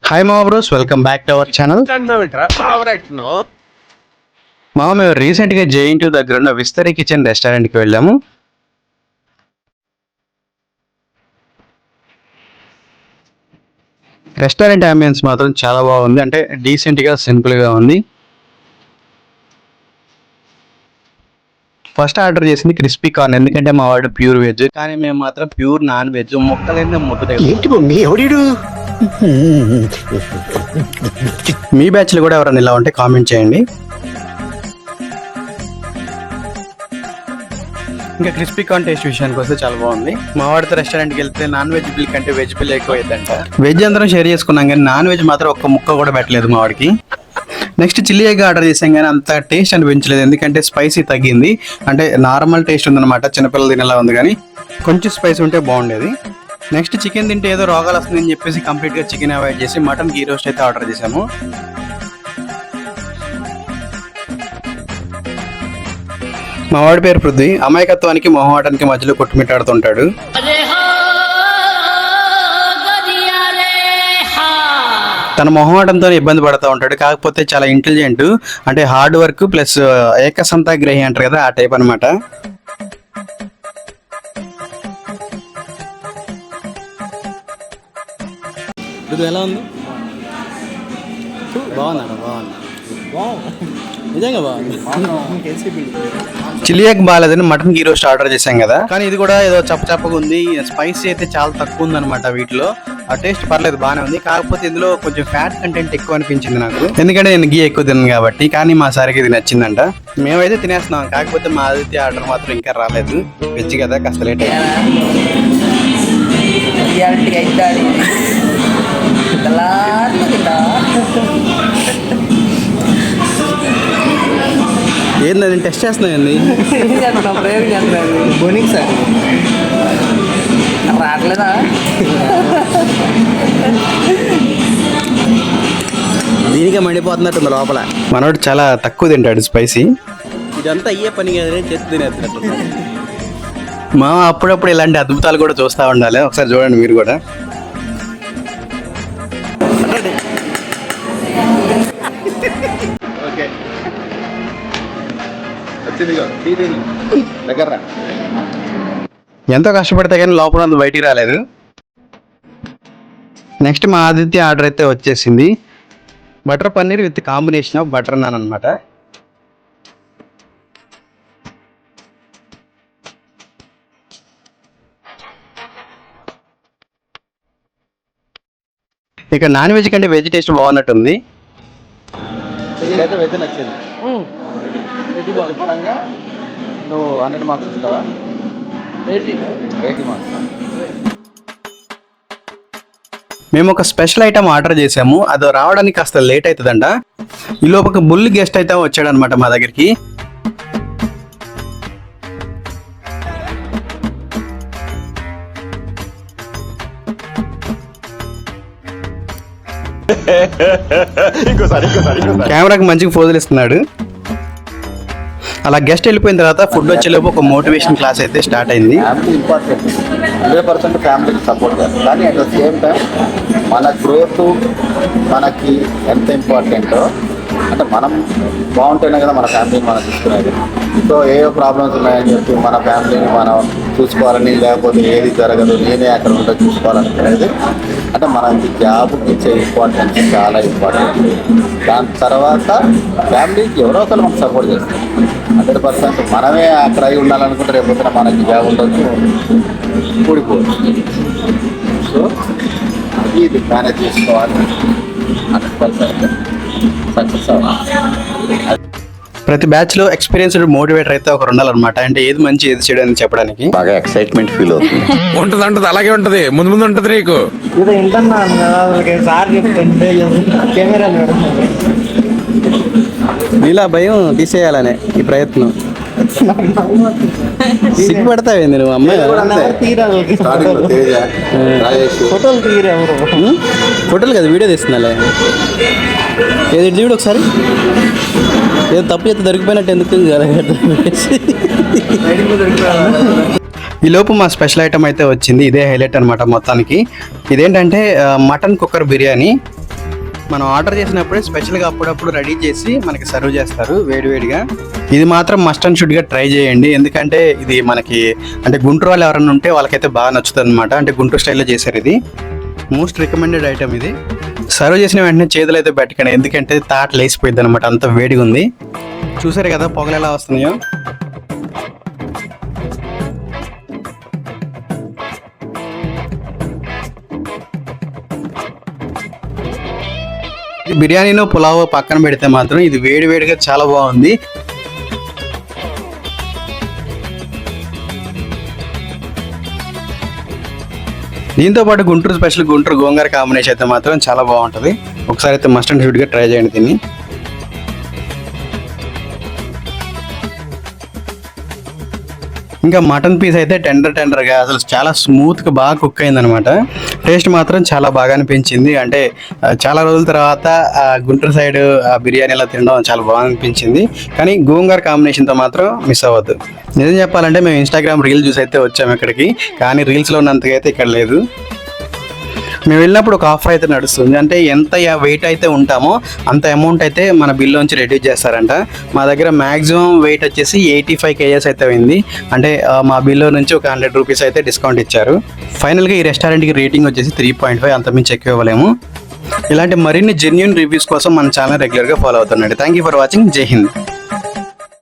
Hi మామ bros, welcome back to our channel. మామ, మేము రీసెంట్గా జేఎన్టీయూ దగ్గర ఉన్న విస్తరి కిచెన్ రెస్టారెంట్కి వెళ్ళాము. రెస్టారెంట్ అంబియన్స్ మాత్రం చాలా బాగుంది, అంటే డీసెంట్గా సింపుల్గా ఉంది. ఫస్ట్ ఆర్డర్ చేసింది క్రిస్పీ కార్న్, ఎందుకంటే మా వాడు ప్యూర్ వెజ్, కానీ మేము మాత్రం ప్యూర్ నాన్ వెజ్. ముక్కలైంది ముద్ద. మీ బ్యాచ్లో కూడా ఎవరైనా ఇలా ఉంటే కామెంట్ చేయండి. ఇంకా క్రిస్పీ కార్న్ టేస్ట్ విషయానికి వస్తే చాలా బాగుంది. మా వాడితో రెస్టారెంట్కి వెళ్తే నాన్ వెజ్ బిల్ కంటే వెజ్ బిల్ ఎక్కువ అయిందంట. వెజ్ అందరం షేర్ చేసుకున్నాం, కానీ నాన్ వెజ్ మాత్రం ఒక్క ముక్క కూడా పెట్టలేదు మా వాడికి. నెక్స్ట్ చిల్లీ ఎగ్ ఆర్డర్ చేసాం, కానీ అంత టేస్ట్ అనిపించలేదు, ఎందుకంటే స్పైసీ తగ్గింది. అంటే నార్మల్ టేస్ట్ ఉందన్నమాట, చిన్నపిల్లలు తినేలా ఉంది, కానీ కొంచెం స్పైసీ ఉంటే బాగుండేది. నెక్స్ట్ చికెన్ తింటే ఏదో రోగాలు వస్తుందని చెప్పేసి కంప్లీట్గా చికెన్ అవాయిడ్ చేసి మటన్ గీ రోస్ట్ అయితే ఆర్డర్ చేసాము. మా వాడి పేరు పృథ్వీ. అమాయకత్వానికి మొహమాటానికి మధ్యలో కొట్టుమిట్టాడుతుంటాడు. తన మొహమాటంతో ఇబ్బంది పడుతూ ఉంటాడు, కాకపోతే చాలా ఇంటెలిజెంట్, అంటే హార్డ్ వర్క్ ప్లస్ ఏకసంతాగ్రహి అంటారు కదా, ఆ టైప్ అనమాట. ఇది ఎలా ఉంది? బాగుందా? నిజంగా బాగుంది. చిల్లీ ఎగ్ బాగాలేదని మటన్ గీ రోస్ట్ ఆర్డర్ చేశాం కదా, కానీ ఇది కూడా ఏదో చప్పగా ఉంది. స్పైసీ అయితే చాలా తక్కువ ఉందన్నమాట వీటిలో. ఆ టేస్ట్ పర్లేదు, బాగానే ఉంది, కాకపోతే ఇందులో కొంచెం ఫ్యాట్ కంటెంట్ ఎక్కువ అనిపించింది నాకు, ఎందుకంటే నేను గీ ఎక్కువ తిన్నాను కాబట్టి. కానీ మా సారికి ఇది నచ్చిందంట. మేమైతే తినేస్తున్నాం, కాకపోతే మా ఆదిత్య ఆర్డర్ మాత్రం ఇంకా రాలేదు. వెజ్ కదా, కాస్త లేట్ అయింది. ఏంది నేను టెస్ట్ చేస్తున్నాయండి, సార్ రావట్లేదా? దీనికే మండిపోతున్నట్టుంది లోపల. మనోడు చాలా తక్కువ తింటాడు స్పైసీ. ఇదంతా అయ్యే పని కదా, చేతి తినేస్తున్నట్టు. మా అప్పుడప్పుడు ఇలాంటి అద్భుతాలు కూడా చూస్తూ ఉండాలి, ఒకసారి చూడండి మీరు కూడా. ఎంతో కష్టపడితే కానీ లోపల బయటికి రాలేదు. నెక్స్ట్ మా ఆదిత్య ఆర్డర్ అయితే వచ్చేసింది. Butter paneer with combination of butter non అనమాట. ఇక నాన్ వెజ్ కంటే వెజ్ టేస్ట్ బాగున్నట్టుంది. వెజ్ నచ్చింది. నువ్వు 100 మార్క్స్ ఇస్తావా? 80 మార్క్స్. మేము ఒక స్పెషల్ ఐటమ్ ఆర్డర్ చేసాము, అది రావడానికి కాస్త లేట్ అవుతుందంట. ఈ లోపు ఒక బుల్ గెస్ట్ అయితే వచ్చాడనమాట మా దగ్గరికి. కెమెరాకి మంచిగా ఫోజులు ఇస్తున్నాడు. అలా గెస్ట్ వెళ్ళిపోయిన తర్వాత ఫుడ్ వచ్చేలోపు ఒక మోటివేషన్ క్లాస్ అయితే స్టార్ట్ అయింది. ఫ్యామిలీ ఇంపార్టెంట్, 100% ఫ్యామిలీకి సపోర్ట్ చేయాలి, కానీ అట్ ద సేమ్ టైం మన గ్రోత్ మనకి ఎంత ఇంపార్టెంటో, అంటే మనం బాగుంటేనే కదా మన ఫ్యామిలీని మనం చూసుకునేది. సో ఏ ప్రాబ్లమ్స్ ఉన్నాయని చెప్పి మన ఫ్యామిలీని మనం చూసుకోవాలని, లేకపోతే ఏది జరగదు నేనే అక్కడ ఉంటే చూసుకోవాలనుకునేది, అంటే మనకి జాబ్కి ఇచ్చే ఇంపార్టెన్స్ చాలా ఇంపార్టెంట్. దాని తర్వాత ఫ్యామిలీకి ఎవరో ఒకరు మనకు సపోర్ట్ చేస్తారు. 100% మనమే అక్కడ అయి ఉండాలనుకుంటే రేపు మనకి జాబ్ ఉండొచ్చు, కూడిపోవచ్చు. సో ఇది మేనేజ్ చేసుకోవాలి, 100% సక్సెస్ అవ్వాలి. ప్రతి బ్యాచ్ లో ఎక్స్పీరియన్స్డ్ మోటివేటర్ అయితే ఒకరు ఉండాలన్నమాట, అంటే ఏది మంచి ఏది చెడు అని చెప్పడానికి. బాగా ఎక్సైట్మెంట్ ఫీల్ అవుతుంది. ఉంటది అలాగే ఉంటది, ముందు ఉంటది నీకు. నీలా భయం తీసేయాలనే ఈ ప్రయత్నం. సిగ్గుపడతావేంది నువ్వు? అమ్మాయి ఫోటోలు కదా, వీడియో తీస్తున్నాలే. ఏది చూడు ఒకసారి, ఏదో తప్పు చేస్తే దొరికిపోయినట్టు ఎందుకు. ఈ లోపు మా స్పెషల్ ఐటమ్ అయితే వచ్చింది. ఇదే హైలైట్ అనమాట మొత్తానికి. ఇదేంటంటే మటన్ కుక్కర్ బిర్యానీ. మనం ఆర్డర్ చేసినప్పుడే స్పెషల్గా అప్పుడప్పుడు రెడీ చేసి మనకి సర్వ్ చేస్తారు వేడివేడిగా. ఇది మాత్రం మస్ట్ అండ్ షుడ్గా ట్రై చేయండి, ఎందుకంటే ఇది మనకి అంటే గుంటూరు వాళ్ళు ఎవరైనా ఉంటే వాళ్ళకైతే బాగా నచ్చుతుంది అనమాట. అంటే గుంటూరు స్టైల్లో చేశారు, ఇది మోస్ట్ రికమెండెడ్ ఐటమ్. ఇది సర్వ్ చేసిన వెంటనే చేతులు అయితే పెట్టకండి, ఎందుకంటే తాట లేసిపోయింది అనమాట, అంత వేడిగా ఉంది. చూసారు కదా పొగలు ఎలా వస్తున్నాయో. బిర్యానీలో పులావ్ పక్కన పెడితే మాత్రం ఇది వేడివేడిగా చాలా బాగుంది. దీంతో పాటు గుంటూరు స్పెషల్ గుంటూరు గోంగూర కాంబినేషన్ అయితే మాత్రం చాలా బాగుంటుంది. ఒకసారి అయితే మస్ట్ అండ్ షుడ్గా ట్రై చేయండి దీన్ని. ఇంకా మటన్ పీస్ అయితే టెండర్గా అసలు చాలా స్మూత్గా బాగా కుక్ అయిందనమాట. టేస్ట్ మాత్రం చాలా బాగా అనిపించింది. అంటే చాలా రోజుల తర్వాత గుంటూరు సైడ్ బిర్యానీలో తినడం చాలా బాగా అనిపించింది. కానీ గోంగూర కాంబినేషన్తో మాత్రం మిస్ అవ్వద్దు. నిజం చెప్పాలంటే మేము ఇన్స్టాగ్రామ్ రీల్ చూసి అయితే వచ్చాము ఇక్కడికి, కానీ రీల్స్లో ఉన్నంతగా అయితే ఇక్కడ లేదు. మేము వెళ్ళినప్పుడు ఒక ఆఫర్ అయితే నడుస్తుంది, అంటే ఎంత వెయిట్ అయితే ఉంటామో అంత అమౌంట్ అయితే మన బిల్లోంచి రెడ్యూస్ చేస్తారంట. మా దగ్గర మ్యాక్సిమం వెయిట్ వచ్చేసి 85 kgs అయితే అయింది. అంటే మా బిల్లో నుంచి ఒక 100 రూపీస్ అయితే డిస్కౌంట్ ఇచ్చారు. ఫైనల్గా ఈ రెస్టారెంట్కి రేటింగ్ వచ్చేసి 3.5, అంతమించి ఎక్కువ ఇవ్వలేము. ఇలాంటి మరిన్ని జెన్యూన్ రివ్యూస్ కోసం మన ఛానల్ రెగ్యులర్గా ఫాలో అవుతుండండి. Thank you for watching. జై హింద్.